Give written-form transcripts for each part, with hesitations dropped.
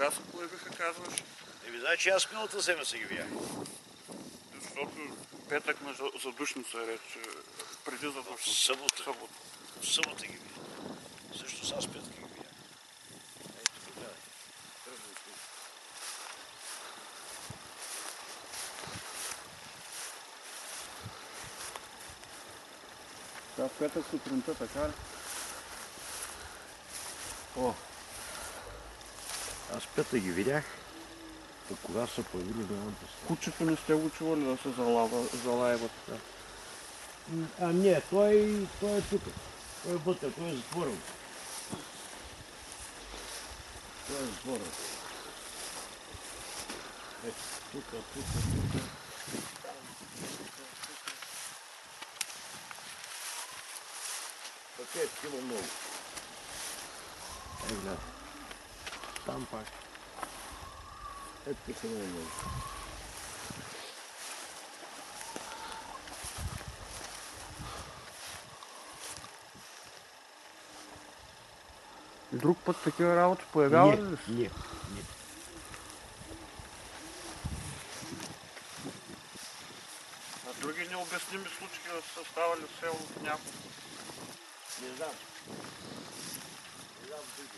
Кога се появиха, казваш? Значи аз миналата седмица ги видях. Защото петък на задушница реч, преди задушница. Събота. Събота ги видях. Също с петък ги видях. Ето тук гледай. Да, петък сутринта, така ли? О! Аз петък ги видях. А кога са появили, да не представя. Кучето не сте го чували да се залаева така? А не, той е тук. Той е вътре, той е затворен. Той е затворен. Ето, тук. Така е такива много. Ей, гледай. Там пак. Ето такива много. Друг път такива работи появява ли се? Не. А други необясними случаи са ставали в селото някой? Не знам. Не знам други.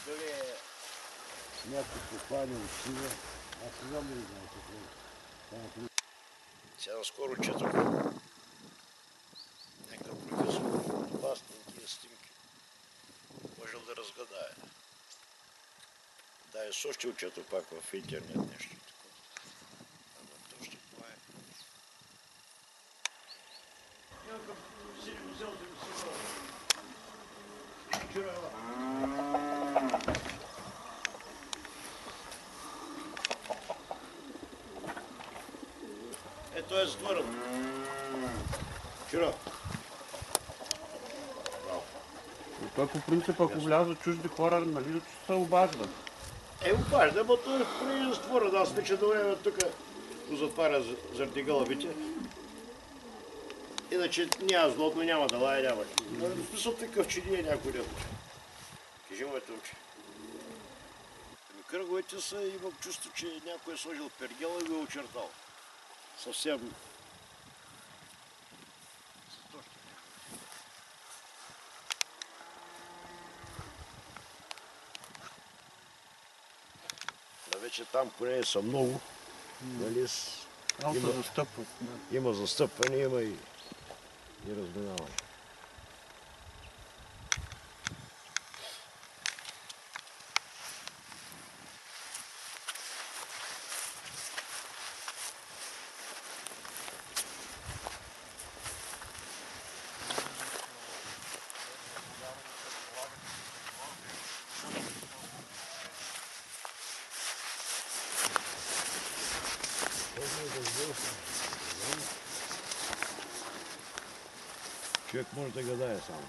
Дали е някой попадне от сила, аз не знам да ли знам какво е. Сега скоро четох някакъв професор, опасни тия снимки. Можел да разгадае. Да, е сощил чето пак в интернет нещо такова. Ама точно това е. Някакъв силен взел да ми си го. Вчера той е затворен. Вчера. Той по принцип, ако влязат чужди хора, нали се обажда? Обажда, но той преди затворен. Аз вече до време тук го затваря заради гълъбите. Иначе няма злотно, няма да лая, няма. В смисъл такъв, че не е някой ден. Кажи моите очи. Кръговете са, имам чувство, че някой е сложил пергела и го е очертал. Съвсем. Да вече там поне са много. Нали, има застъпване, има и разминаване. Човек може да гадае само.